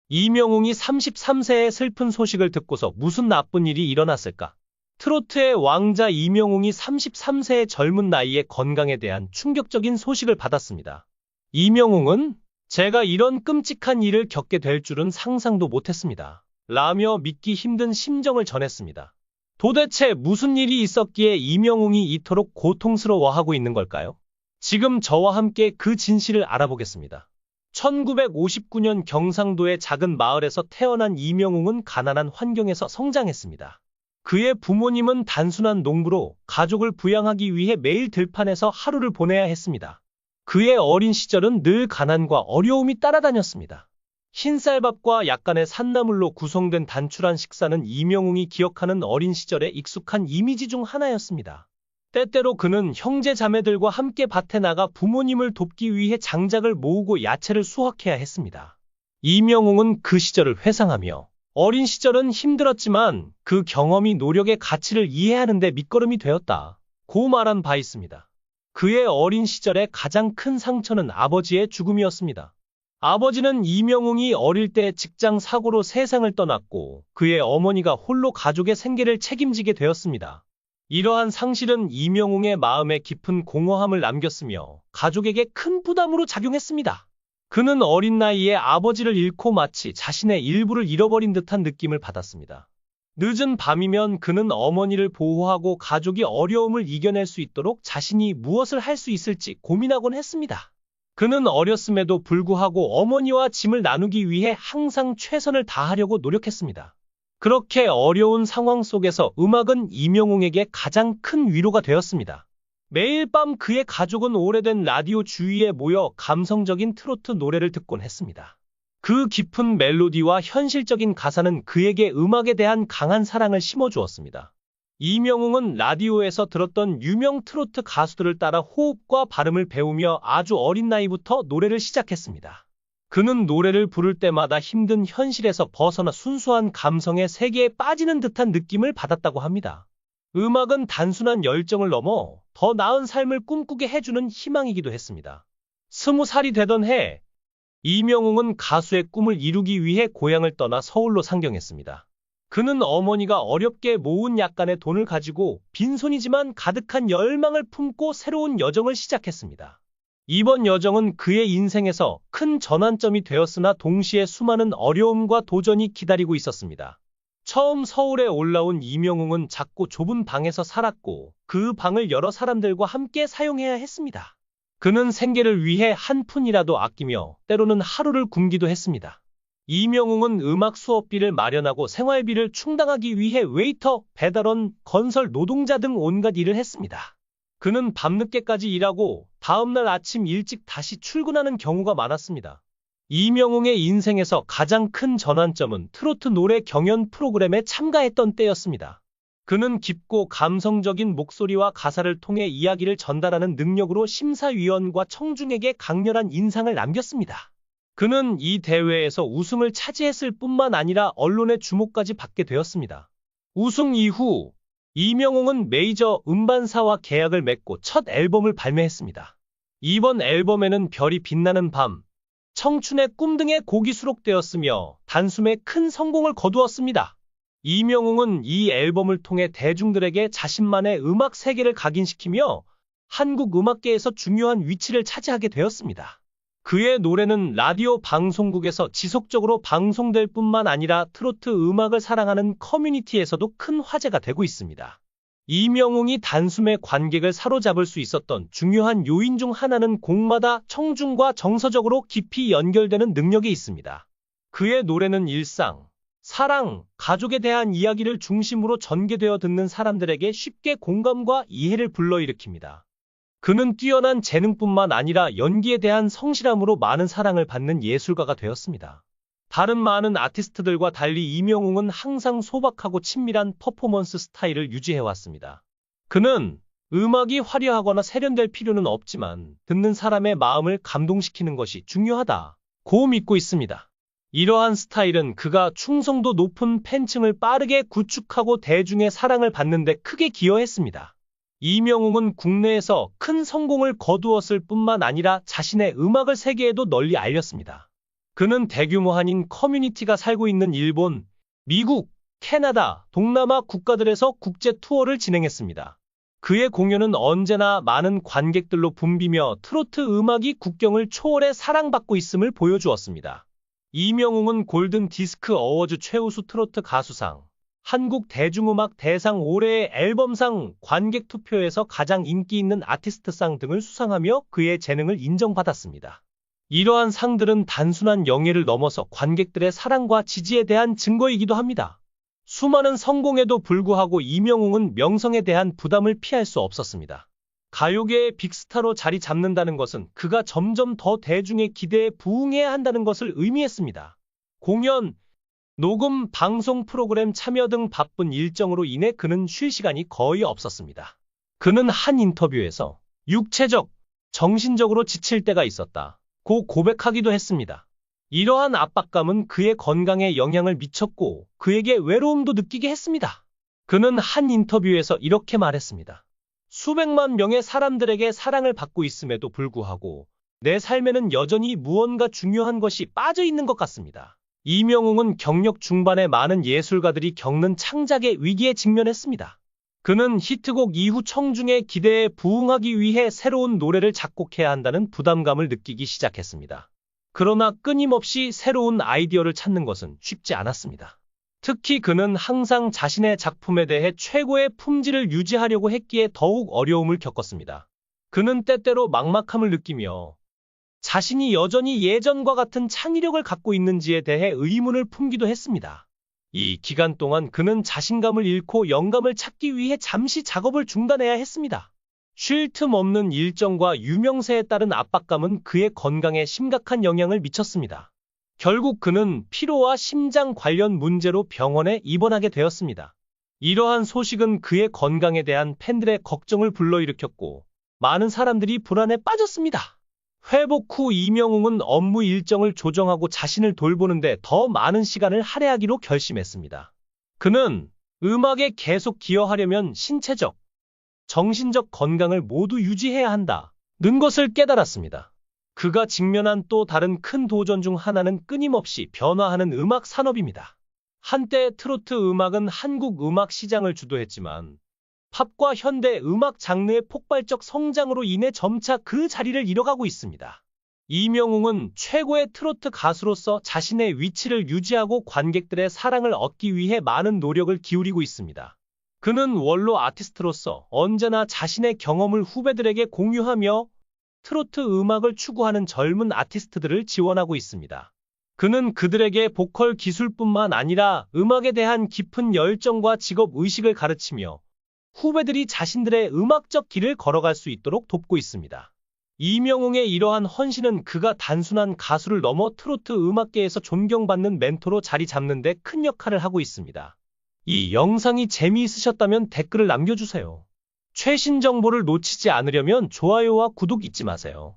이명웅이 33세의 슬픈 소식을 듣고서 무슨 나쁜 일이 일어났을까? 트로트의 왕자 이명웅이 33세의 젊은 나이에 건강에 대한 충격적인 소식을 받았습니다. 이명웅은 제가 이런 끔찍한 일을 겪게 될 줄은 상상도 못했습니다. 라며 믿기 힘든 심정을 전했습니다. 도대체 무슨 일이 있었기에 이명웅이 이토록 고통스러워하고 있는 걸까요? 지금 저와 함께 그 진실을 알아보겠습니다. 1959년 경상도의 작은 마을에서 태어난 이명웅은 가난한 환경에서 성장했습니다. 그의 부모님은 단순한 농부로 가족을 부양하기 위해 매일 들판에서 하루를 보내야 했습니다. 그의 어린 시절은 늘 가난과 어려움이 따라다녔습니다. 흰쌀밥과 약간의 산나물로 구성된 단출한 식사는 이명웅이 기억하는 어린 시절의 익숙한 이미지 중 하나였습니다. 때때로 그는 형제 자매들과 함께 밭에 나가 부모님을 돕기 위해 장작을 모으고 야채를 수확해야 했습니다. 이명웅은 그 시절을 회상하며 어린 시절은 힘들었지만 그 경험이 노력의 가치를 이해하는 데 밑거름이 되었다 고 말한 바 있습니다. 그의 어린 시절의 가장 큰 상처는 아버지의 죽음이었습니다. 아버지는 이명웅이 어릴 때 직장 사고로 세상을 떠났고 그의 어머니가 홀로 가족의 생계를 책임지게 되었습니다. 이러한 상실은 이명웅의 마음에 깊은 공허함을 남겼으며 가족에게 큰 부담으로 작용했습니다. 그는 어린 나이에 아버지를 잃고 마치 자신의 일부를 잃어버린 듯한 느낌을 받았습니다. 늦은 밤이면 그는 어머니를 보호하고 가족이 어려움을 이겨낼 수 있도록 자신이 무엇을 할 수 있을지 고민하곤 했습니다. 그는 어렸음에도 불구하고 어머니와 짐을 나누기 위해 항상 최선을 다하려고 노력했습니다. 그렇게 어려운 상황 속에서 음악은 이명웅에게 가장 큰 위로가 되었습니다. 매일 밤 그의 가족은 오래된 라디오 주위에 모여 감성적인 트로트 노래를 듣곤 했습니다. 그 깊은 멜로디와 현실적인 가사는 그에게 음악에 대한 강한 사랑을 심어주었습니다. 이명웅은 라디오에서 들었던 유명 트로트 가수들을 따라 호흡과 발음을 배우며 아주 어린 나이부터 노래를 시작했습니다. 그는 노래를 부를 때마다 힘든 현실에서 벗어나 순수한 감성의 세계에 빠지는 듯한 느낌을 받았다고 합니다. 음악은 단순한 열정을 넘어 더 나은 삶을 꿈꾸게 해주는 희망이기도 했습니다. 20살이 되던 해, 이명웅은 가수의 꿈을 이루기 위해 고향을 떠나 서울로 상경했습니다. 그는 어머니가 어렵게 모은 약간의 돈을 가지고 빈손이지만 가득한 열망을 품고 새로운 여정을 시작했습니다. 이번 여정은 그의 인생에서 큰 전환점이 되었으나 동시에 수많은 어려움과 도전이 기다리고 있었습니다. 처음 서울에 올라온 이명웅은 작고 좁은 방에서 살았고 그 방을 여러 사람들과 함께 사용해야 했습니다. 그는 생계를 위해 한 푼이라도 아끼며 때로는 하루를 굶기도 했습니다. 이명웅은 음악 수업비를 마련하고 생활비를 충당하기 위해 웨이터, 배달원, 건설 노동자 등 온갖 일을 했습니다. 그는 밤늦게까지 일하고 다음날 아침 일찍 다시 출근하는 경우가 많았습니다. 이명웅의 인생에서 가장 큰 전환점은 트로트 노래 경연 프로그램에 참가했던 때였습니다. 그는 깊고 감성적인 목소리와 가사를 통해 이야기를 전달하는 능력으로 심사위원과 청중에게 강렬한 인상을 남겼습니다. 그는 이 대회에서 우승을 차지했을 뿐만 아니라 언론의 주목까지 받게 되었습니다. 우승 이후 이명웅은 메이저 음반사와 계약을 맺고 첫 앨범을 발매했습니다. 이번 앨범에는 별이 빛나는 밤, 청춘의 꿈 등의 곡이 수록되었으며 단숨에 큰 성공을 거두었습니다. 이명웅은 이 앨범을 통해 대중들에게 자신만의 음악 세계를 각인시키며 한국 음악계에서 중요한 위치를 차지하게 되었습니다. 그의 노래는 라디오 방송국에서 지속적으로 방송될 뿐만 아니라 트로트 음악을 사랑하는 커뮤니티에서도 큰 화제가 되고 있습니다. 이명웅이 단숨에 관객을 사로잡을 수 있었던 중요한 요인 중 하나는 곡마다 청중과 정서적으로 깊이 연결되는 능력이 있습니다. 그의 노래는 일상, 사랑, 가족에 대한 이야기를 중심으로 전개되어 듣는 사람들에게 쉽게 공감과 이해를 불러일으킵니다. 그는 뛰어난 재능뿐만 아니라 연기에 대한 성실함으로 많은 사랑을 받는 예술가가 되었습니다. 다른 많은 아티스트들과 달리 이명웅은 항상 소박하고 친밀한 퍼포먼스 스타일을 유지해왔습니다. 그는 음악이 화려하거나 세련될 필요는 없지만 듣는 사람의 마음을 감동시키는 것이 중요하다고 믿고 있습니다. 이러한 스타일은 그가 충성도 높은 팬층을 빠르게 구축하고 대중의 사랑을 받는 데 크게 기여했습니다. 이명웅은 국내에서 큰 성공을 거두었을 뿐만 아니라 자신의 음악을 세계에도 널리 알렸습니다. 그는 대규모 한인 커뮤니티가 살고 있는 일본, 미국, 캐나다, 동남아 국가들에서 국제 투어를 진행했습니다. 그의 공연은 언제나 많은 관객들로 붐비며 트로트 음악이 국경을 초월해 사랑받고 있음을 보여주었습니다. 이명웅은 골든 디스크 어워즈 최우수 트로트 가수상, 한국 대중음악 대상 올해의 앨범상, 관객 투표에서 가장 인기 있는 아티스트상 등을 수상하며 그의 재능을 인정받았습니다. 이러한 상들은 단순한 영예를 넘어서 관객들의 사랑과 지지에 대한 증거이기도 합니다. 수많은 성공에도 불구하고 이명웅은 명성에 대한 부담을 피할 수 없었습니다. 가요계의 빅스타로 자리 잡는다는 것은 그가 점점 더 대중의 기대에 부응해야 한다는 것을 의미했습니다. 공연, 녹음, 방송 프로그램 참여 등 바쁜 일정으로 인해 그는 쉴 시간이 거의 없었습니다. 그는 한 인터뷰에서 육체적, 정신적으로 지칠 때가 있었다 고 고백하기도 했습니다. 이러한 압박감은 그의 건강에 영향을 미쳤고 그에게 외로움도 느끼게 했습니다. 그는 한 인터뷰에서 이렇게 말했습니다. 수백만 명의 사람들에게 사랑을 받고 있음에도 불구하고 내 삶에는 여전히 무언가 중요한 것이 빠져 있는 것 같습니다. 이명웅은 경력 중반에 많은 예술가들이 겪는 창작의 위기에 직면했습니다. 그는 히트곡 이후 청중의 기대에 부응하기 위해 새로운 노래를 작곡해야 한다는 부담감을 느끼기 시작했습니다. 그러나 끊임없이 새로운 아이디어를 찾는 것은 쉽지 않았습니다. 특히 그는 항상 자신의 작품에 대해 최고의 품질을 유지하려고 했기에 더욱 어려움을 겪었습니다. 그는 때때로 막막함을 느끼며 자신이 여전히 예전과 같은 창의력을 갖고 있는지에 대해 의문을 품기도 했습니다. 이 기간 동안 그는 자신감을 잃고 영감을 찾기 위해 잠시 작업을 중단해야 했습니다. 쉴 틈 없는 일정과 유명세에 따른 압박감은 그의 건강에 심각한 영향을 미쳤습니다. 결국 그는 피로와 심장 관련 문제로 병원에 입원하게 되었습니다. 이러한 소식은 그의 건강에 대한 팬들의 걱정을 불러일으켰고 많은 사람들이 불안에 빠졌습니다. 회복 후 이명웅은 업무 일정을 조정하고 자신을 돌보는데 더 많은 시간을 할애하기로 결심했습니다. 그는 음악에 계속 기여하려면 신체적, 정신적 건강을 모두 유지해야 한다는 것을 깨달았습니다. 그가 직면한 또 다른 큰 도전 중 하나는 끊임없이 변화하는 음악 산업입니다. 한때 트로트 음악은 한국 음악 시장을 주도했지만 팝과 현대 음악 장르의 폭발적 성장으로 인해 점차 그 자리를 잃어가고 있습니다. 이명웅은 최고의 트로트 가수로서 자신의 위치를 유지하고 관객들의 사랑을 얻기 위해 많은 노력을 기울이고 있습니다. 그는 원로 아티스트로서 언제나 자신의 경험을 후배들에게 공유하며 트로트 음악을 추구하는 젊은 아티스트들을 지원하고 있습니다. 그는 그들에게 보컬 기술뿐만 아니라 음악에 대한 깊은 열정과 직업 의식을 가르치며 후배들이 자신들의 음악적 길을 걸어갈 수 있도록 돕고 있습니다. 이명웅의 이러한 헌신은 그가 단순한 가수를 넘어 트로트 음악계에서 존경받는 멘토로 자리 잡는 데 큰 역할을 하고 있습니다. 이 영상이 재미있으셨다면 댓글을 남겨주세요. 최신 정보를 놓치지 않으려면 좋아요와 구독 잊지 마세요.